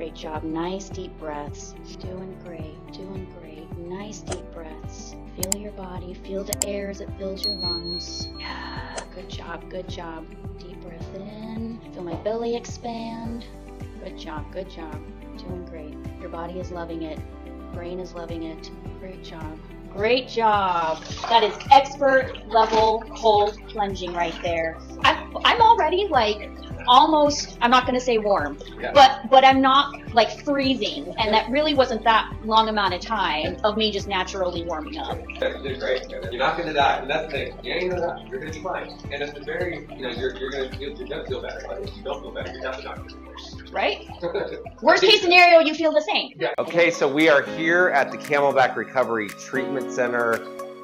Great job. Nice deep breaths. Doing great. Doing great. Nice deep breaths. Feel your body. Feel the air as it fills your lungs. Yeah. Good job. Good job. Deep breath in. Feel my belly expand. Good job. Good job. Doing great. Your body is loving it. Brain is loving it. Great job. Great job. That is expert level cold plunging right there. I'm already like almost, I'm not going to say warm, yeah. but I'm not like freezing, and that really wasn't that long amount of time of me just naturally warming up. You did great. You're not going to die, and that's the thing. You ain't going to die. You're going to be fine. And it's a very, you're going to feel better. But if you don't feel better, you're definitely not going to feel worse. Right? Worst case scenario, you feel the same. Yeah. Okay, so we are here at the Camelback Recovery Treatment Center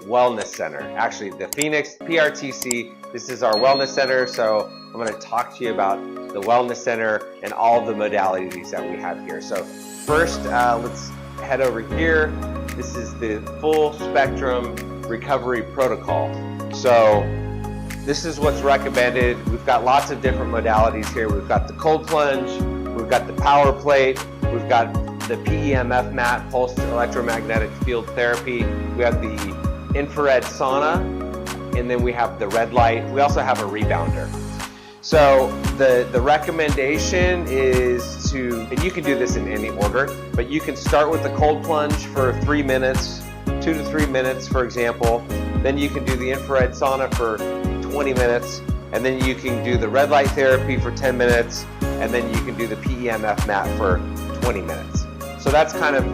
Wellness Center. Actually, the Phoenix PRTC. This is our wellness center, so I'm going to talk to you about the wellness center and all the modalities that we have here. So first, let's head over here. This is the full spectrum recovery protocol. So this is what's recommended. We've got lots of different modalities here. We've got the cold plunge, we've got the power plate, we've got the PEMF mat, pulsed electromagnetic field therapy, we have the infrared sauna, and then we have the red light. We also have a rebounder. So the recommendation is to, and you can do this in any order, but you can start with the cold plunge for 3 minutes, 2 to 3 minutes, for example. Then you can do the infrared sauna for 20 minutes, and then you can do the red light therapy for 10 minutes, and then you can do the PEMF mat for 20 minutes. So that's kind of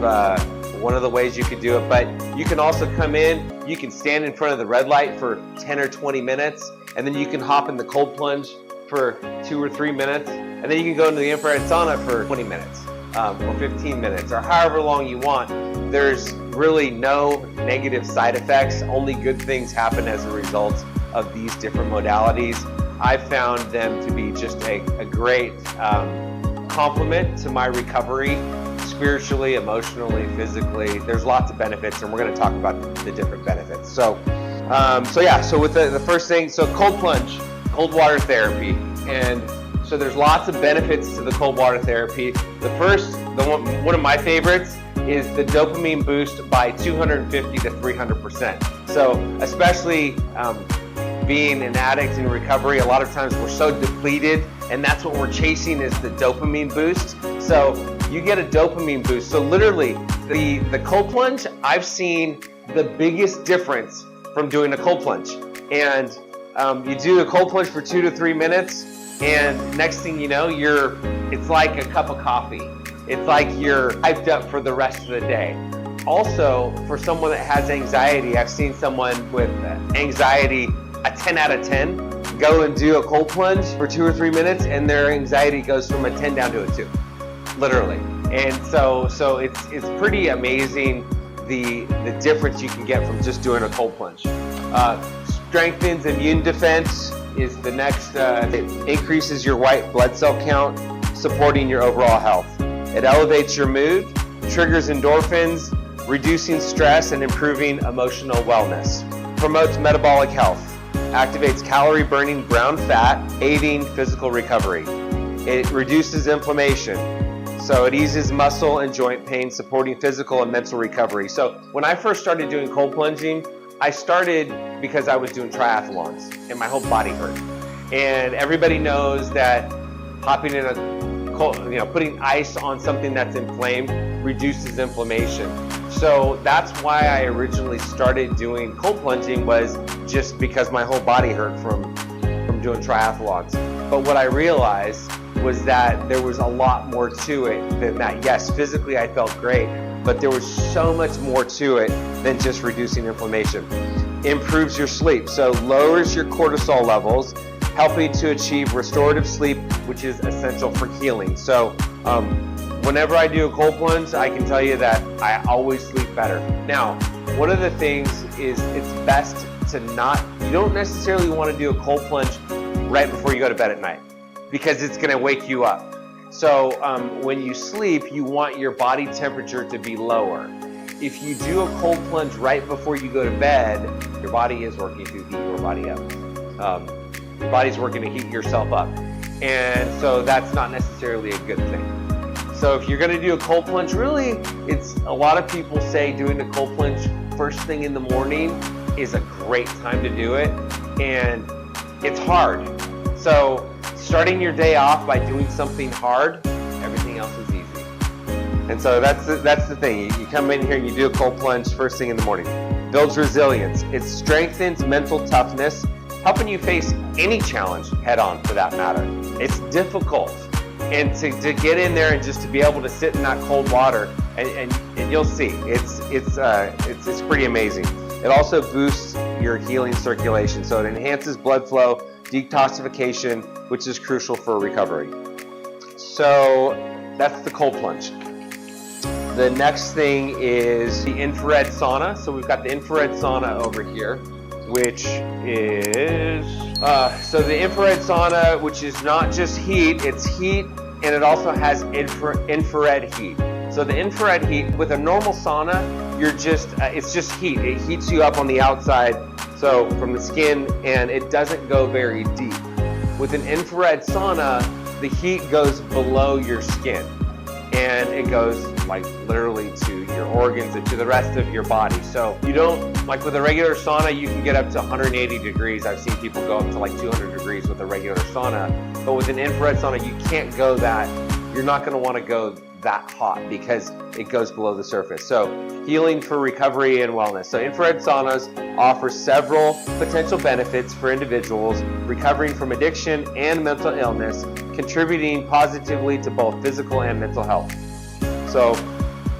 one of the ways you could do it, but you can also come in, you can stand in front of the red light for 10 or 20 minutes, and then you can hop in the cold plunge for 2 or 3 minutes, and then you can go into the infrared sauna for 20 minutes or 15 minutes or however long you want. There's really no negative side effects, only good things happen as a result of these different modalities. I've found them to be just a great complement to my recovery, spiritually, emotionally, physically. There's lots of benefits, and we're going to talk about the different benefits. So with the first thing, so cold plunge, cold water therapy, and so there's lots of benefits to the cold water therapy. The first, one of my favorites, is the dopamine boost by 250 to 300%. So especially being an addict in recovery, a lot of times we're so depleted, and that's what we're chasing is the dopamine boost. So you get a dopamine boost. So literally, the cold plunge, I've seen the biggest difference from doing a cold plunge. And you do a cold plunge for 2 to 3 minutes, and next thing you know, it's like a cup of coffee. It's like you're hyped up for the rest of the day. Also, for someone that has anxiety, I've seen someone with anxiety, a 10 out of 10, go and do a cold plunge for 2 or 3 minutes, and their anxiety goes from a 10 down to a 2, literally. And so it's pretty amazing the difference you can get from just doing a cold plunge. Strengthens immune defense is the next. It increases your white blood cell count, supporting your overall health. It elevates your mood, triggers endorphins, reducing stress and improving emotional wellness. Promotes metabolic health, activates calorie-burning brown fat, aiding physical recovery. It reduces inflammation, so it eases muscle and joint pain, supporting physical and mental recovery. So when I first started doing cold plunging, I started because I was doing triathlons and my whole body hurt. And everybody knows that hopping in a cold, putting ice on something that's inflamed reduces inflammation. So that's why I originally started doing cold plunging, was just because my whole body hurt from doing triathlons. But what I realized was that there was a lot more to it than that. Yes, physically I felt great, but there was so much more to it than just reducing inflammation. Improves your sleep, so lowers your cortisol levels, helping to achieve restorative sleep, which is essential for healing. So whenever I do a cold plunge, I can tell you that I always sleep better. Now, one of the things is it's best to you don't necessarily want to do a cold plunge right before you go to bed at night, because it's going to wake you up. So when you sleep, you want your body temperature to be lower. If you do a cold plunge right before you go to bed, your body is working to heat your body up. Your body's working to heat yourself up. And so that's not necessarily a good thing. So if you're gonna do a cold plunge, really, it's a lot of people say doing a cold plunge first thing in the morning is a great time to do it, and it's hard. So starting your day off by doing something hard, everything else is easy. And so that's the thing. You come in here and you do a cold plunge first thing in the morning. Builds resilience. It strengthens mental toughness, helping you face any challenge head on, for that matter. It's difficult. And to get in there and just to be able to sit in that cold water, and you'll see, it's pretty amazing. It also boosts your healing circulation. So it enhances blood flow, detoxification, which is crucial for recovery. So that's the cold plunge. The next thing is the infrared sauna. So we've got the infrared sauna over here, which is, so the infrared sauna, which is not just heat, it's heat, and it also has infrared heat. So the infrared heat, with a normal sauna, it's just heat. It heats you up on the outside, so from the skin, and it doesn't go very deep. With an infrared sauna, the heat goes below your skin, and it goes like literally to your organs and to the rest of your body. So you don't, like with a regular sauna, you can get up to 180 degrees. I've seen people go up to like 200 degrees with a regular sauna, but with an infrared sauna, you can't go that, you're not gonna wanna go that hot because it goes below the surface. So healing for recovery and wellness. So infrared saunas offer several potential benefits for individuals recovering from addiction and mental illness, contributing positively to both physical and mental health. So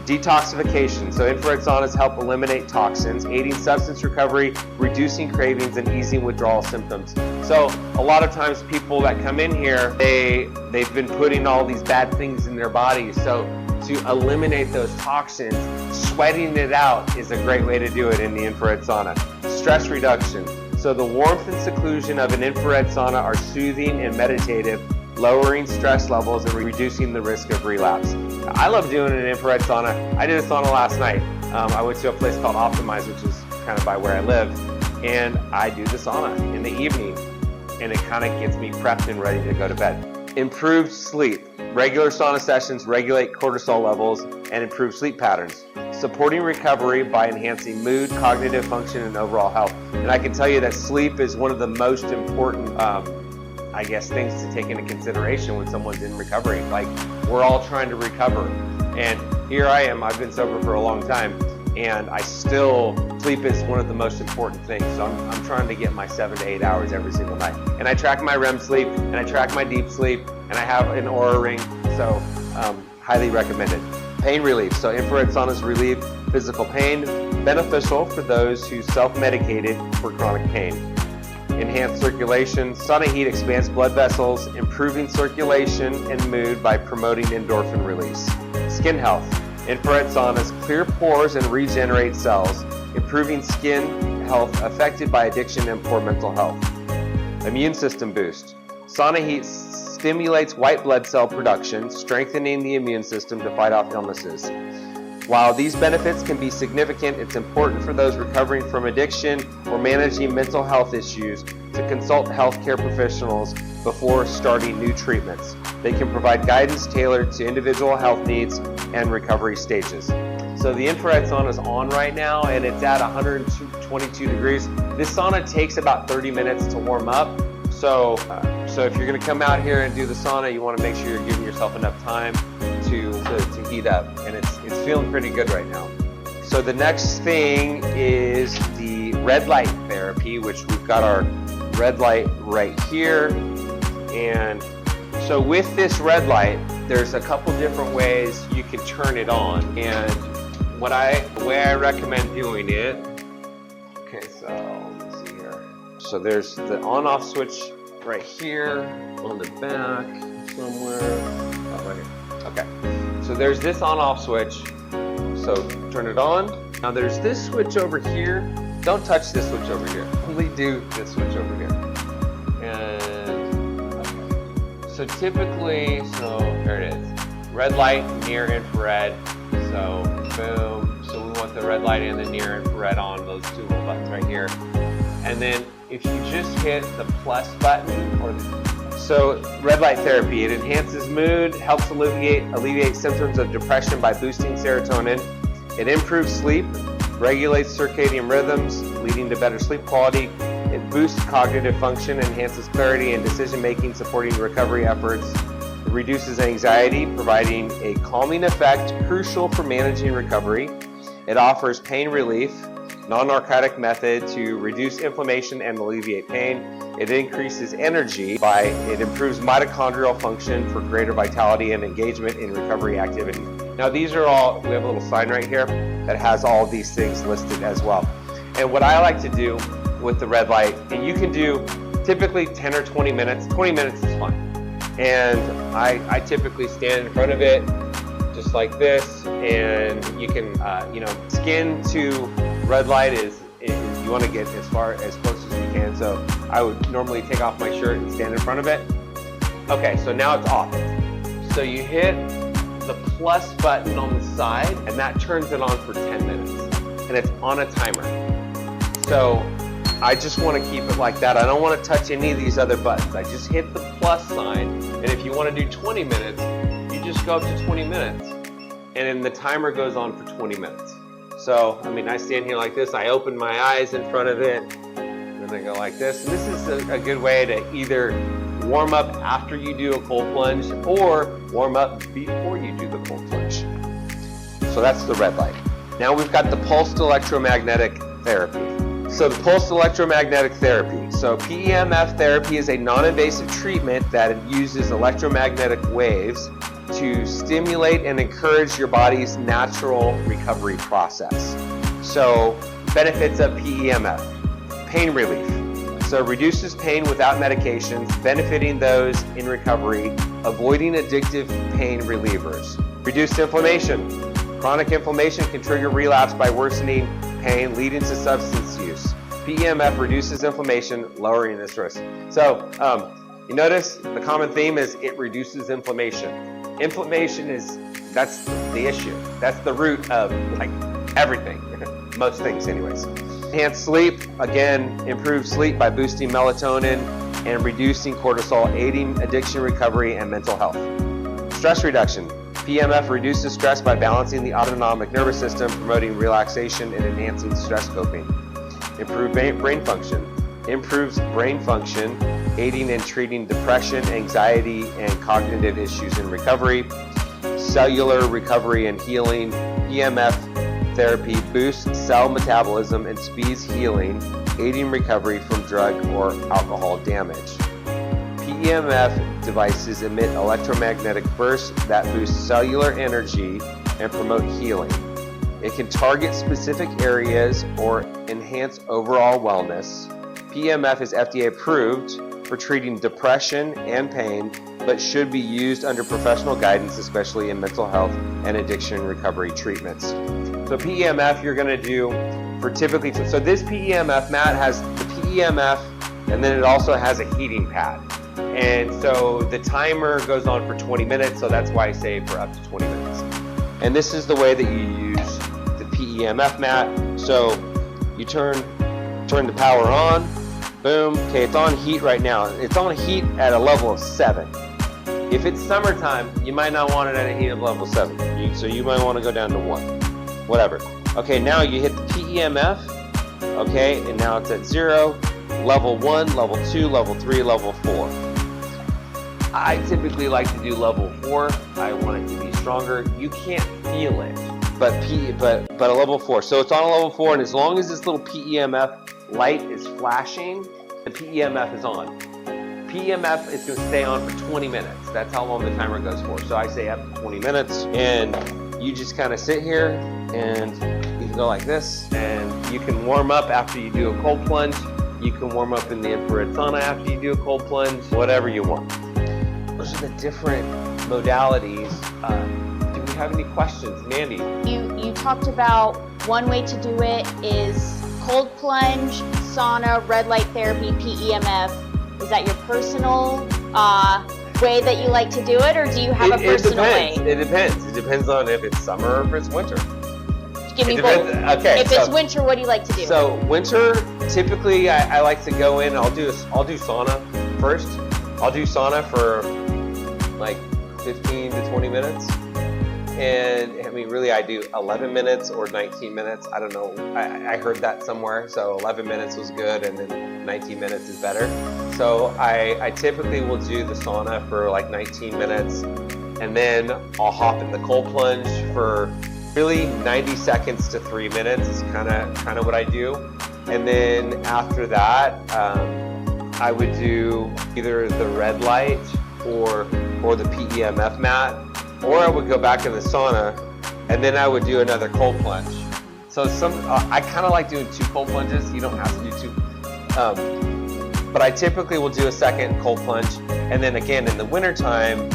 detoxification. So infrared saunas help eliminate toxins, aiding substance recovery, reducing cravings, and easing withdrawal symptoms. So a lot of times people that come in here, they've been putting all these bad things in their bodies. So to eliminate those toxins, sweating it out is a great way to do it in the infrared sauna. Stress reduction. So the warmth and seclusion of an infrared sauna are soothing and meditative, lowering stress levels and reducing the risk of relapse. I love doing an infrared sauna. I did a sauna last night. I went to a place called Optimize, which is kind of by where I live, and I do the sauna in the evening, and it kind of gets me prepped and ready to go to bed. Improved sleep. Regular sauna sessions regulate cortisol levels and improve sleep patterns, supporting recovery by enhancing mood, cognitive function, and overall health. And I can tell you that sleep is one of the most important I guess, things to take into consideration when someone's in recovery. Like, we're all trying to recover. And here I am, I've been sober for a long time, and sleep is one of the most important things. So I'm trying to get my 7 to 8 hours every single night. And I track my REM sleep, and I track my deep sleep, and I have an Oura ring, so highly recommended. Pain relief. So infrared saunas relieve physical pain, beneficial for those who self-medicated for chronic pain. Enhanced circulation. Sauna heat expands blood vessels, improving circulation and mood by promoting endorphin release. Skin health. Infrared saunas clear pores and regenerate cells, improving skin health affected by addiction and poor mental health. Immune system boost. Sauna heat stimulates white blood cell production, strengthening the immune system to fight off illnesses. While these benefits can be significant, it's important for those recovering from addiction or managing mental health issues to consult healthcare professionals before starting new treatments. They can provide guidance tailored to individual health needs and recovery stages. So the infrared sauna is on right now, and it's at 122 degrees. This sauna takes about 30 minutes to warm up. So if you're going to come out here and do the sauna, you want to make sure you're giving yourself enough time to heat up, and it's feeling pretty good right now. So the next thing is the red light therapy, which we've got our red light right here. And so with this red light, there's a couple different ways you can turn it on. And the way I recommend doing it, okay, so let's see here. So there's the on-off switch right here on the back somewhere. Oh, right here. Okay, so there's this on-off switch, so turn it on. Now there's this switch over here. Don't touch this switch over here. Only do this switch over here. And okay. So typically, so there it is. Red light, near infrared. So boom. So we want the red light and the near infrared on, those two little buttons right here. And then if you just hit the plus button or the So red light therapy, it enhances mood, helps alleviate symptoms of depression by boosting serotonin. It improves sleep, regulates circadian rhythms, leading to better sleep quality. It boosts cognitive function, enhances clarity and decision-making, supporting recovery efforts. It reduces anxiety, providing a calming effect crucial for managing recovery. It offers pain relief, non-narcotic method to reduce inflammation and alleviate pain. It increases energy it improves mitochondrial function for greater vitality and engagement in recovery activities. Now these are all, we have a little sign right here that has all these things listed as well. And what I like to do with the red light, and you can do typically 10 or 20 minutes, 20 minutes is fine. And I typically stand in front of it just like this, and you can, skin to red light is you want to get as close as you can. So I would normally take off my shirt and stand in front of it. Okay, so now it's off. So you hit the plus button on the side, and that turns it on for 10 minutes. And it's on a timer. So I just want to keep it like that. I don't want to touch any of these other buttons. I just hit the plus sign, and if you want to do 20 minutes, you just go up to 20 minutes, and then the timer goes on for 20 minutes. So, I mean, I stand here like this, I open my eyes in front of it, and then I go like this. And this is a good way to either warm up after you do a cold plunge or warm up before you do the cold plunge. So that's the red light. Now we've got the pulsed electromagnetic therapy. So the pulsed electromagnetic therapy. So PEMF therapy is a non-invasive treatment that uses electromagnetic waves to stimulate and encourage your body's natural recovery process. So benefits of PEMF: pain relief. So it reduces pain without medications, benefiting those in recovery, avoiding addictive pain relievers. Reduced inflammation. Chronic inflammation can trigger relapse by worsening pain, leading to substance use. PEMF reduces inflammation, lowering this risk. So you notice the common theme is it reduces inflammation. Inflammation that's the issue. That's the root of like everything, most things anyways. Enhanced sleep, again, improves sleep by boosting melatonin and reducing cortisol, aiding addiction recovery and mental health. Stress reduction. PEMF reduces stress by balancing the autonomic nervous system, promoting relaxation and enhancing stress coping. Improved brain function. Improves brain function, aiding in treating depression, anxiety, and cognitive issues in recovery. Cellular recovery and healing. PEMF therapy boosts cell metabolism and speeds healing, aiding recovery from drug or alcohol damage. PEMF devices emit electromagnetic bursts that boost cellular energy and promote healing. It can target specific areas or enhance overall wellness. PEMF is FDA approved for treating depression and pain, but should be used under professional guidance, especially in mental health and addiction recovery treatments. So PEMF you're going to do for typically, so this PEMF mat has the PEMF, and then it also has a heating pad. And so the timer goes on for 20 minutes, so that's why I say for up to 20 minutes. And this is the way that you use the PEMF mat. So you turn the power on. Boom. Okay, it's on heat right now. It's on heat at a level of 7. If it's summertime, you might not want it at a heat of level 7. So you might want to go down to 1. Whatever. Okay, now you hit the PEMF. Okay, and now it's at 0, level 1, level 2, level 3, level 4. I typically like to do level 4. I want it to be stronger. You can't feel it, but a level 4. So it's on a level 4, and as long as this little PEMF light is flashing, the PEMF is on. PEMF is going to stay on for 20 minutes. That's how long the timer goes for. So I say up to 20 minutes, and you just kind of sit here, and you can go like this, and you can warm up after you do a cold plunge. You can warm up in the infrared sauna after you do a cold plunge, whatever you want. Those are the different modalities. Do we have any questions? Mandy? You talked about one way to do it is cold plunge, sauna, red light therapy, PEMF. Is that your personal way that you like to do it, or do you have a personal way? It depends. It depends on if it's summer or if it's winter. Give me both. Okay. If it's winter, what do you like to do? So winter, typically I like to go in. I'll do sauna first. I'll do sauna for like 15 to 20 minutes. And I mean, really, I do 11 minutes or 19 minutes. I don't know. I heard that somewhere. So 11 minutes was good, and then 19 minutes is better. So I typically will do the sauna for like 19 minutes, and then I'll hop in the cold plunge for really 90 seconds to 3 minutes is kind of what I do. And then after that, I would do either the red light or the PEMF mat. Or I would go back in the sauna, and then I would do another cold plunge. So I kind of like doing 2 cold plunges. You don't have to do 2. But I typically will do a second cold plunge. And then again, in the wintertime,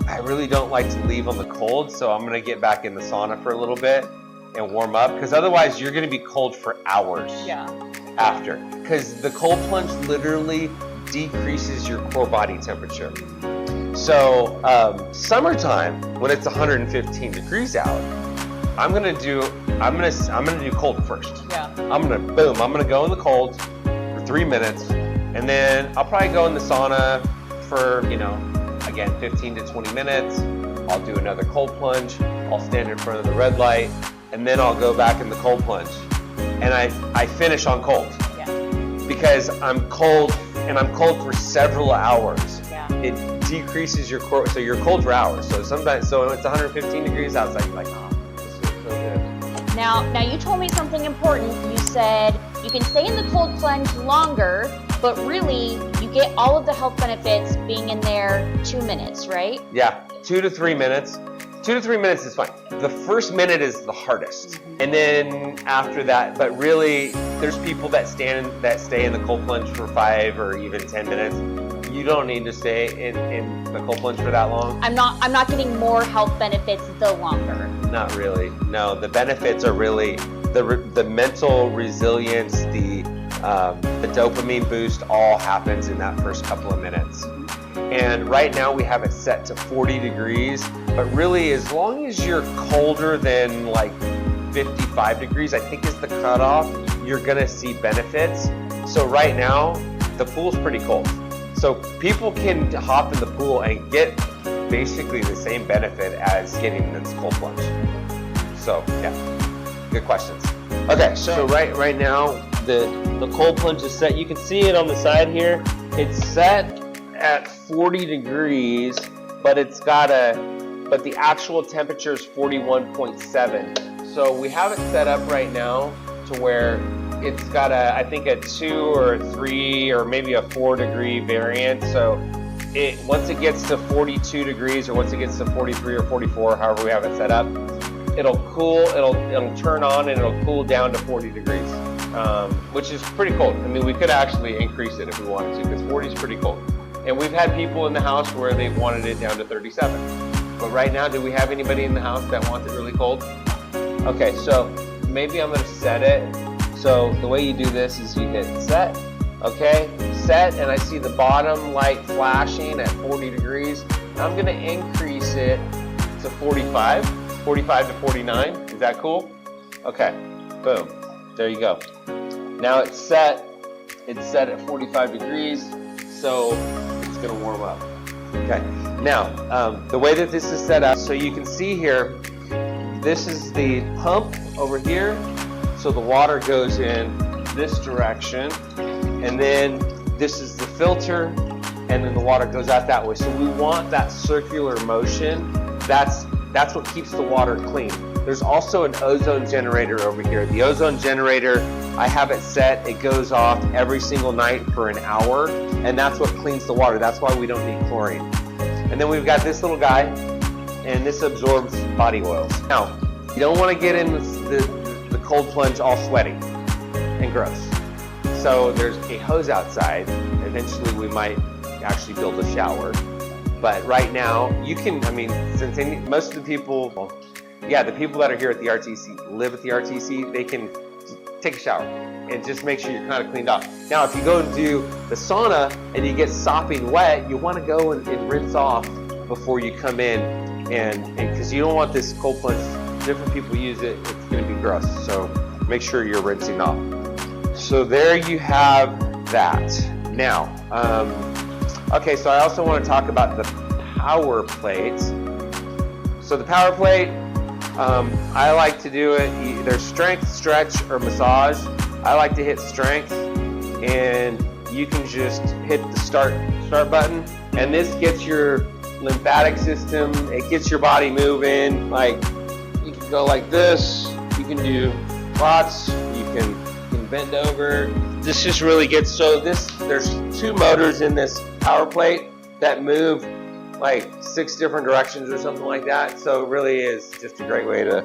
I really don't like to leave on the cold. So I'm gonna get back in the sauna for a little bit and warm up, because otherwise you're gonna be cold for hours after. Because the cold plunge literally decreases your core body temperature. So summertime, when it's 115 degrees out, I'm gonna do cold first. I'm gonna go in the cold for 3 minutes, and then I'll probably go in the sauna for, again, 15 to 20 minutes. I'll do another cold plunge. I'll stand in front of the red light, and then I'll go back in the cold plunge. And I finish on cold. Because I'm cold, and I'm cold for several hours. It decreases your core, so you're cold for hours. So sometimes, so it's 115 degrees outside, you're like, oh, this feels so good. Now you told me something important. You said you can stay in the cold plunge longer, but really you get all of the health benefits being in there 2 minutes, right? Yeah, 2 to 3 minutes. 2 to 3 minutes is fine. The first minute is the hardest. And then after that, but really, there's people that stay in the cold plunge for 5 or even 10 minutes. You don't need to stay in the cold plunge for that long. I'm not getting more health benefits the longer. Not really. No, the benefits are really the mental resilience, the dopamine boost all happens in that first couple of minutes. And right now we have it set to 40 degrees, but really as long as you're colder than like 55 degrees, I think is the cutoff, you're gonna see benefits. So right now, the pool's pretty cold. So people can hop in the pool and get basically the same benefit as getting this cold plunge. So yeah, good questions. Okay, so right now the cold plunge is set. You can see it on the side here. It's set at 40 degrees, but but the actual temperature is 41.7. So we have it set up right now to where it's got I think a 2 or a 3 or maybe a 4 degree variant. So once it gets to 42 degrees or once it gets to 43 or 44, however we have it set up, it'll turn on and it'll cool down to 40 degrees, which is pretty cold. I mean, we could actually increase it if we wanted to, because 40 is pretty cold. And we've had people in the house where they've wanted it down to 37. But right now, do we have anybody in the house that wants it really cold? Okay, so maybe I'm gonna set it. So the way you do this is you hit set, okay? Set, and I see the bottom light flashing at 40 degrees. I'm gonna increase it to 45 to 49. Is that cool? Okay, boom, there you go. Now it's set at 45 degrees, so it's gonna warm up. Okay, now the way that this is set up, so you can see here, this is the pump over here. So the water goes in this direction, and then this is the filter, and then the water goes out that way. So we want that circular motion. That's what keeps the water clean. There's also an ozone generator over here. The ozone generator, I have it set, it goes off every single night for an hour, and that's what cleans the water. That's why we don't need chlorine. And then we've got this little guy, and this absorbs body oils. Now, you don't want to get in the cold plunge all sweaty and gross. So there's a hose outside. Eventually we might actually build a shower. But right now, you can, I mean, most of the people, the people that are here at the RTC, live at the RTC, they can take a shower and just make sure you're kind of cleaned off. Now, if you go and do the sauna and you get sopping wet, you want to go and rinse off before you come in, and because you don't want this cold plunge. Different people use it, it's going to be gross. So make sure you're rinsing off. So there you have that. Now, Okay, so I also want to talk about the power plates. So the power plate, I like to do it either strength, stretch, or massage. I like to hit strength, and you can just hit the start button, and this gets your lymphatic system, it gets your body moving. Like, you can go like this, you can do squats, you can bend over. This just really gets, so there's 2 motors in this power plate that move like 6 different directions or something like that. So it really is just a great way to,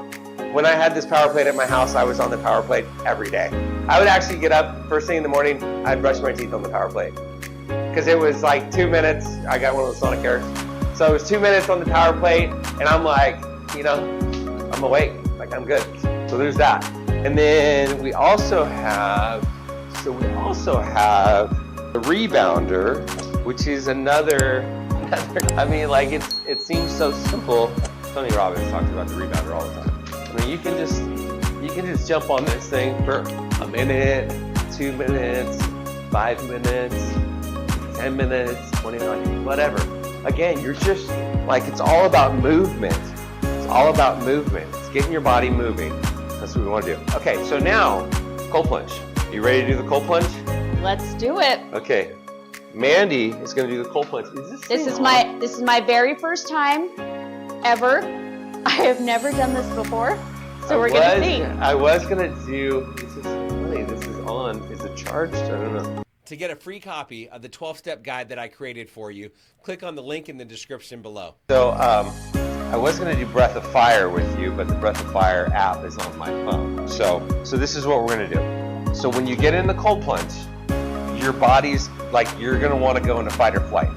when I had this power plate at my house, I was on the power plate every day. I would actually get up first thing in the morning, I'd brush my teeth on the power plate. Because it was like 2 minutes, I got one of those Sonicare. So it was 2 minutes on the power plate, and I'm like, you know, I'm awake, like I'm good. So there's that. And then we also have the rebounder, which is another, I mean, like it seems so simple. Tony Robbins talks about the rebounder all the time. I mean, you can just jump on this thing for a minute, 2 minutes, 5 minutes, 10 minutes, 20 minutes, whatever. Again, you're just like, it's all about movement. It's all about movement. It's getting your body moving. That's what we want to do. Okay, so now, cold plunge. You ready to do the cold plunge? Let's do it. Okay, Mandy is going to do the cold plunge. This is my very first time ever. I have never done this before, so we're going to see. I was going to do, this is funny, this is on. Is it charged? I don't know. To get a free copy of the 12-step guide that I created for you, click on the link in the description below. So I was going to do Breath of Fire with you, but the Breath of Fire app is on my phone. So this is what we're going to do. So when you get in the cold plunge, your body's like, you're going to want to go into fight or flight.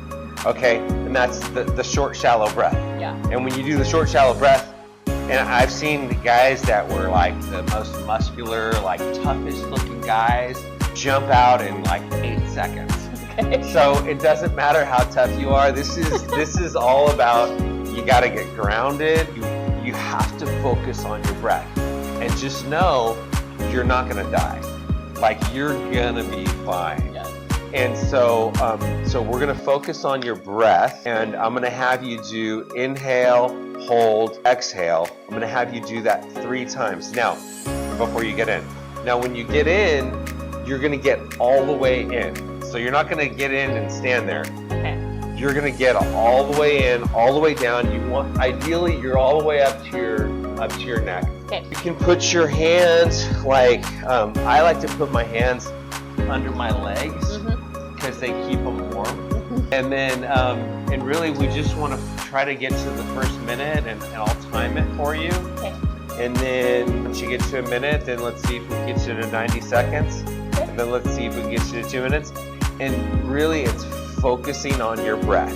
Okay? And that's the short, shallow breath. Yeah. And when you do the short, shallow breath, and I've seen the guys that were like the most muscular, like toughest looking guys jump out in like 8 seconds. Okay. So it doesn't matter how tough you are. This is all about, you got to get grounded. You have to focus on your breath, and just know you're not going to die. Like, you're going to be fine. Yeah. And so we're going to focus on your breath, and I'm going to have you do inhale, hold, exhale. I'm going to have you do that 3 times now before you get in. Now, when you get in, you're going to get all the way in. So you're not going to get in and stand there. Okay. You're going to get all the way in, all the way down. You want, ideally, you're all the way up to your neck. Okay. You can put your hands like, I like to put my hands under my legs because they keep them warm. And then, and really, we just want to try to get to the first minute, and I'll time it for you. Okay. And then once you get to a minute, then let's see if we can get you to 90 seconds. Okay. And then let's see if we can get you to 2 minutes. And really, it's focusing on your breath.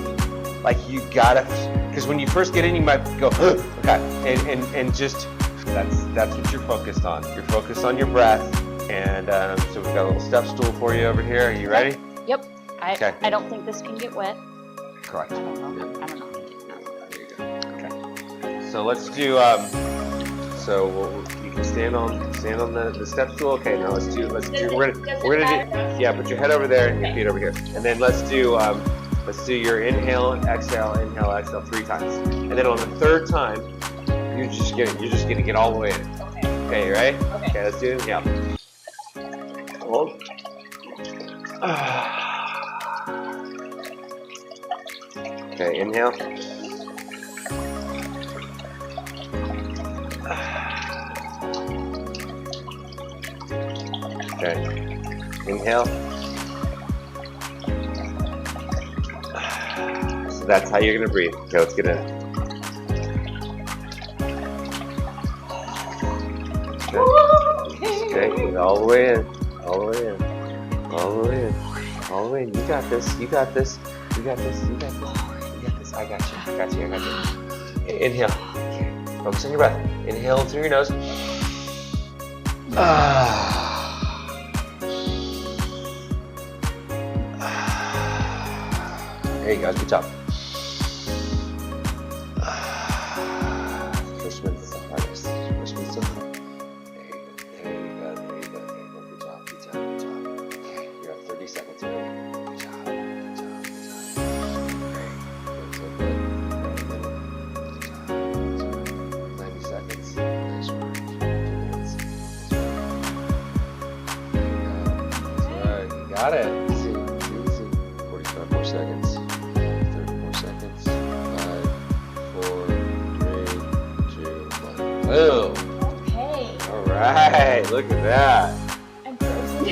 Like, you gotta, because when you first get in, you might go, okay, and just, that's what you're focused on. You're focused on your breath. And so we've got a little step stool for you over here. Are you ready? Yep. Okay. I don't think this can get wet. Correct. I don't know. There you go. Okay. So let's do, you can stand on the step stool. Okay, now we're gonna do, yeah, put your head over there and your feet over here. And then let's do your inhale, exhale, 3 times. And then on the 3rd time, you're just gonna get all the way in. Okay, you ready? Okay, let's do it. Yeah. Hold. Okay, inhale. Okay, inhale. So that's how you're gonna breathe. Okay, let's get in. Okay, get all the way in, all the way in, all the way in, all the way in. You got this, you got this, you got this, you got this, you got this. I got you, I got you, I got you. Inhale. Okay. Focus on your breath. Inhale through your nose. There you go, good job. First one's the hardest. First one's the hardest. There you go, there you go, there you go. Good job, good job, good job. Okay, you're at 30 seconds already. Good job, good job, good job. Got it. Easy, easy. 45 more seconds. 30 more seconds. 5, 4, 3, 2, 1. Boom. Okay. All right. Look at that. I'm frozen.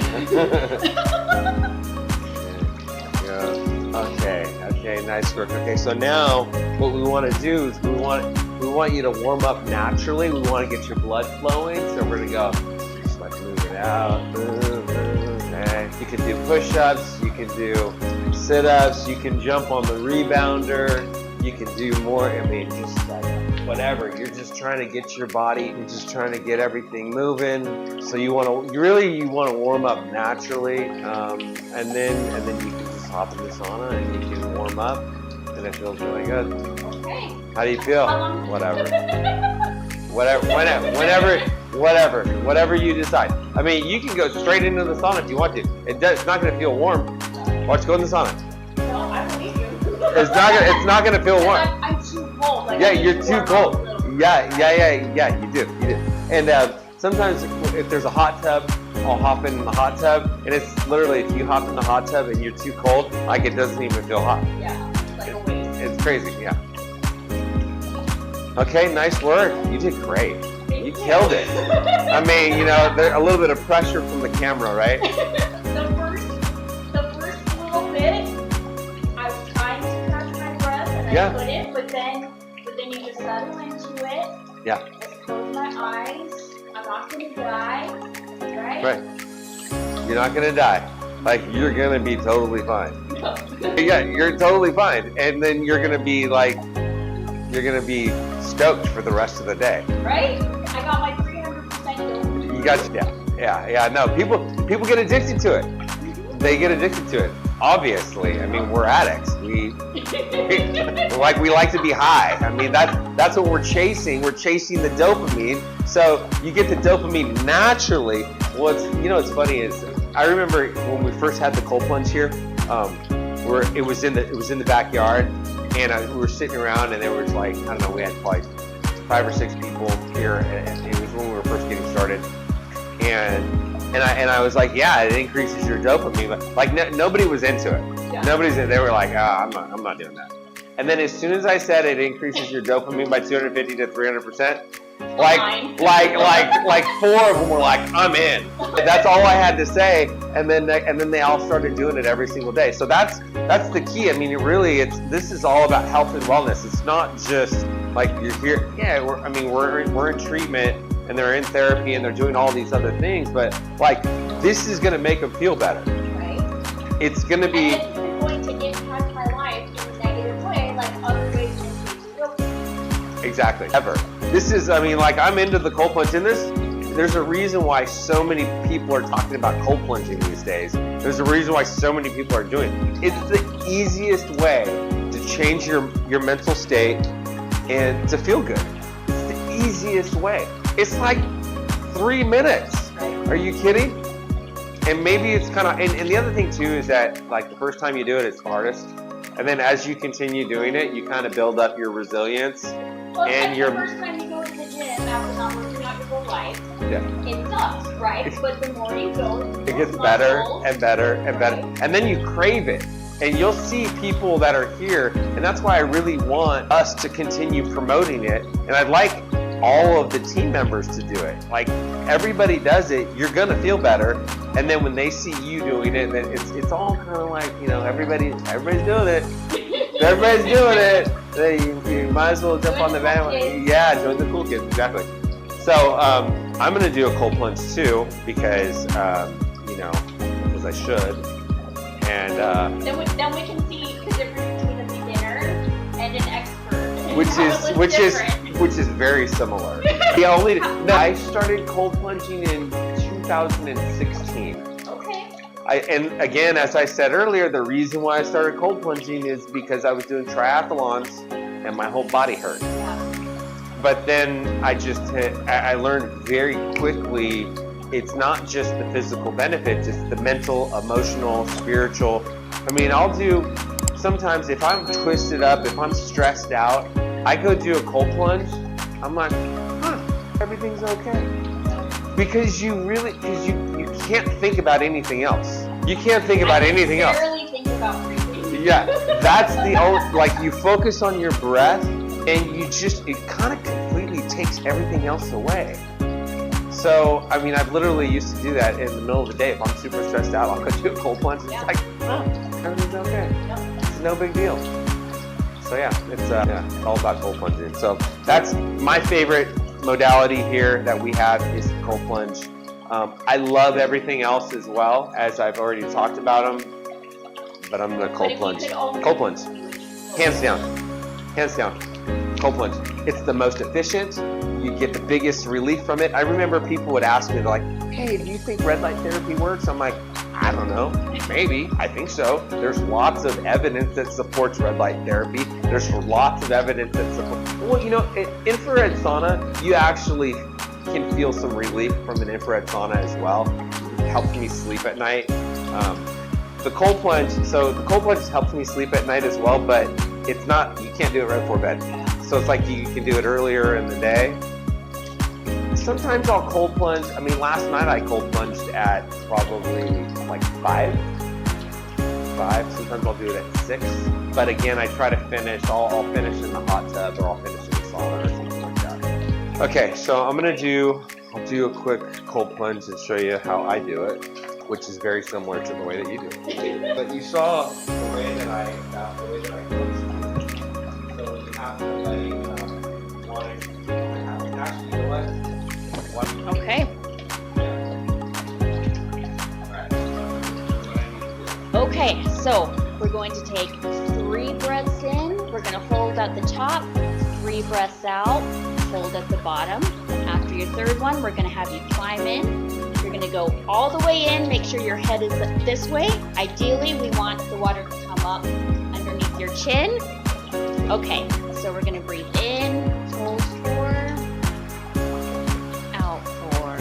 Yeah. Okay, nice work. Okay, so now what we want to do is we want you to warm up naturally. We want to get your blood flowing. So we're gonna go just like move it out. Okay. You can do push-ups. You can do sit-ups. You can jump on the rebounder. You can do more. I mean, just like whatever. You're just trying to get your body. You're just trying to get everything moving. So you want to warm up naturally, and then you can just hop in the sauna and you can warm up, and it feels really good. Okay. How do you feel? Whatever. Whatever you decide. I mean, you can go straight into the sauna if you want to. It's not going to feel warm. Watch, go in the sauna. No, I believe you. It's not going to feel warm. I'm too cold. Like, Yeah, you're too cold. Yeah, you do. And sometimes if there's a hot tub, I'll hop in the hot tub, and it's literally, if you hop in the hot tub and you're too cold, like it doesn't even feel hot. Yeah, like a waste. It's crazy, yeah. Okay, nice work. You did great. You killed it. I mean, you know, there's a little bit of pressure from the camera, right? The first little bit, I was trying to catch my breath and I couldn't, but then you just settle into it. Yeah. Just close my eyes. I'm not gonna die, right? Right. You're not gonna die. Like, you're gonna be totally fine. Yeah, you're totally fine. And then you're gonna be stoked for the rest of the day. Right? I got my 300% dopamine. You got, yeah. No, people get addicted to it. They get addicted to it. Obviously, I mean, we're addicts. We like to be high. I mean, that's what we're chasing. We're chasing the dopamine. So you get the dopamine naturally. Well, it's funny is I remember when we first had the cold plunge here. It was in the backyard, and we were sitting around, and there was like, I don't know, we had probably 5 or 6 people here, and it was when we were first getting started, and I was like, yeah, it increases your dopamine, but like nobody was into it. Yeah. They were like, I'm not doing that. And then as soon as I said it increases your dopamine by 250 to 300%, like 4 of them were like, I'm in. That's all I had to say, and then they all started doing it every single day. So that's the key. I mean, this is all about health and wellness. It's not just like you're here. Yeah, we're in treatment, and they're in therapy, and they're doing all these other things. But like, this is going to make them feel better. Right. It's going to be. And it's going to impact my life in a negative way, like other ways to increase. Exactly. Ever. This is, I mean, like, I'm into the cold plunge, and there's a reason why so many people are talking about cold plunging these days. There's a reason why so many people are doing it. It's the easiest way to change your mental state and to feel good. It's the easiest way. It's like 3 minutes. Are you kidding? And maybe it's kind of, and the other thing too is that, like, the first time you do it, it's hardest. And then as you continue doing it, you kind of build up your resilience. Well, And the first time you go to the gym after not working out your whole life, it sucks, right? But the more you go, it gets better and better and better. And then you crave it. And you'll see people that are here, and that's why I really want us to continue promoting it. And I'd like all of the team members to do it. Like, everybody does it, you're gonna feel better. And then when they see you doing it, then it's all kind of like, you know, everybody's doing it. Everybody's doing it. You might as well jump on the bandwagon. Yeah, join the cool kids, exactly. So I'm gonna do a cold plunge too, because because I should. And then we can see the difference between a beginner and an expert. which is very similar. I started cold plunging in 2016. Okay. And again, as I said earlier, the reason why I started cold plunging is because I was doing triathlons and my whole body hurt. Yeah. But then I learned very quickly, it's not just the physical benefits, it's the mental, emotional, spiritual. I mean, sometimes if I'm twisted up, if I'm stressed out, I go do a cold plunge, I'm like, everything's okay. Because you can't think about anything else. You can't think about anything else. Barely think about breathing. Yeah, that's the only, like, you focus on your breath and you just, it kind of completely takes everything else away. So, I mean, I've literally used to do that in the middle of the day. If I'm super stressed out, I'll go do a cold plunge. It's like, oh, everything's okay. It's no big deal. So yeah, it's all about cold plunging. So that's my favorite modality here that we have is cold plunge. I love everything else as well, as I've already talked about them, but I'm gonna cold plunge. Cold plunge, hands down, cold plunge. It's the most efficient. You get the biggest relief from it. I remember people would ask me, they're like, hey, do you think red light therapy works? I'm like, I don't know, maybe, I think so. There's lots of evidence that supports red light therapy. There's lots of evidence that supports, well, you know, infrared sauna, you actually can feel some relief from an infrared sauna as well. It helps me sleep at night. The cold plunge helps me sleep at night as well, but it's not, you can't do it right before bed. So it's like you can do it earlier in the day. Sometimes I'll cold plunge. I mean, last night I cold plunged at probably like 5. Sometimes I'll do it at 6. But again, I try to finish. I'll finish in the hot tub, or I'll finish in the sauna or something like that. Okay, so I'll do a quick cold plunge and show you how I do it, which is very similar to the way that you do it. But you saw the way that I closed. So you have somebody wanting to actually, you know what? Okay. Okay, so we're going to take 3 breaths in. We're going to hold at the top, 3 breaths out, hold at the bottom. After your 3rd one, we're going to have you climb in. You're going to go all the way in. Make sure your head is this way. Ideally, we want the water to come up underneath your chin. Okay, so we're going to breathe in, hold 4, out 4,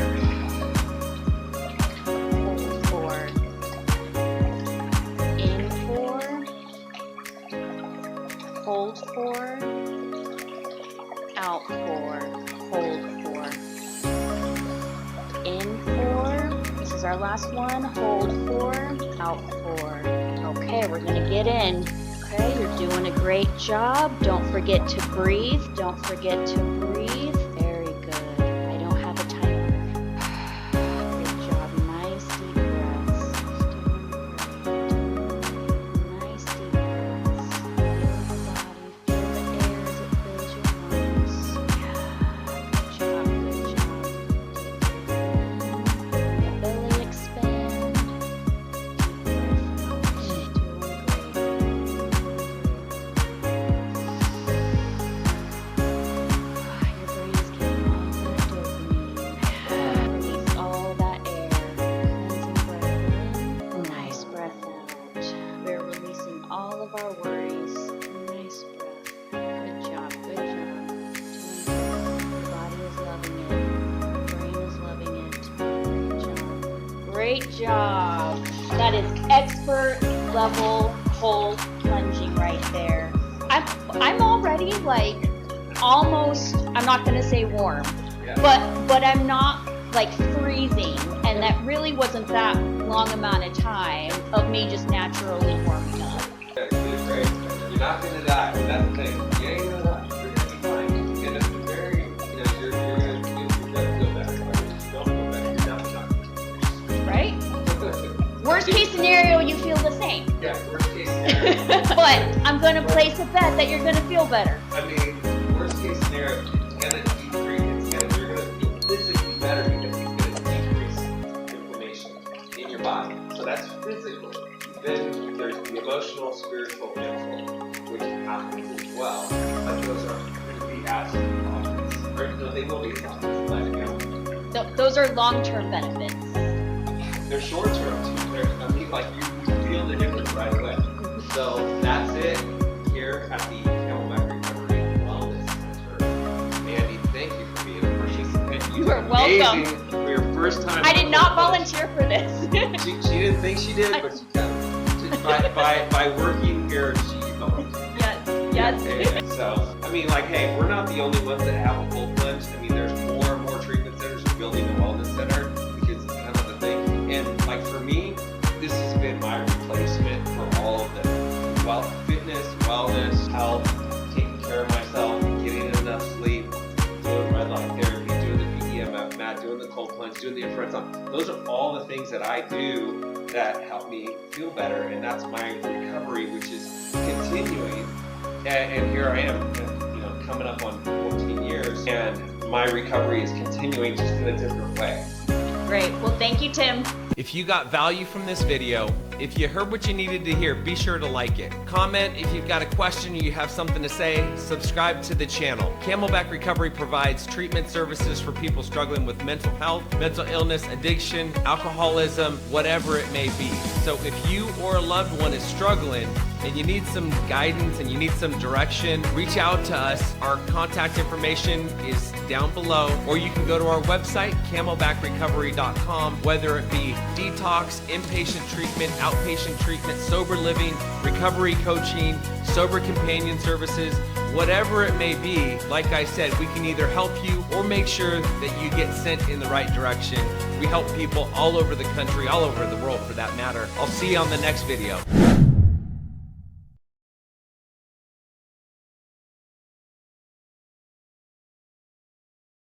hold 4, in 4, hold 4, out 4, hold 4, in 4, this is our last one, hold 4, out 4. Okay, we're gonna get in. Okay, you're doing a great job. Don't forget to breathe. Don't forget to breathe. Very good. I don't have a timer. Good job. Nice deep breaths. Nice deep breaths. Feel the body. Feel the air as it fills your lungs. Yeah. Good job. Good job. Let your belly expand. Deep breath out. Doing great. Our worries. Nice breath. Good job. Good job. Your body is loving it. Your brain is loving it. Great job. That is expert level cold plunging right there. I'm already like almost, I'm not gonna say warm, but I'm not like freezing, and that really wasn't that long amount of time of me just naturally warming up. You're not gonna die. That's the thing. You ain't gonna die. You're gonna be fine. And it's very, you're gonna feel better. But if you don't feel better, you're not done. Right? Worst case scenario, you feel the same. Yeah, worst case scenario. But I'm gonna place a bet that you're gonna feel better. I mean, worst case scenario, it's gonna decrease. You're gonna feel physically better because it's gonna decrease inflammation in your body. So that's physical. Then there's the emotional, spiritual, mental, which happens as well. But those are going to be as problems. Or no, they will be problems. Like, Those are long-term benefits. They're short-term too. I mean, like you feel the difference right away. So that's it here at the Camelback Recovery Wellness Center. Mandy, thank you for being a participant. You are welcome. For your first time. I did not volunteer for this. She didn't think she did, but she kind of. By working here, she volunteered. Yes. Yeah. So, I mean, like, hey, we're not the only ones that have a cold plunge. I mean, there's more and more treatment centers are building a wellness center because it's kind of the thing. And, like, for me, this is mat, doing the cold plunge, doing the infrared sauna. Those are all the things that I do that help me feel better, and that's my recovery, which is continuing. And here I am, you know, coming up on 14 years, and my recovery is continuing just in a different way. Great. Well, thank you, Tim. If you got value from this video, if you heard what you needed to hear, be sure to like it. Comment if you've got a question or you have something to say. Subscribe to the channel. Camelback Recovery provides treatment services for people struggling with mental health, mental illness, addiction, alcoholism, whatever it may be. So if you or a loved one is struggling and you need some guidance and you need some direction, reach out to us. Our contact information is down below, or you can go to our website, camelbackrecovery.com, whether it be detox, inpatient treatment, outpatient treatment, sober living, recovery coaching, sober companion services, whatever it may be. Like I said, we can either help you or make sure that you get sent in the right direction. We help people all over the country, all over the world for that matter. I'll see you on the next video.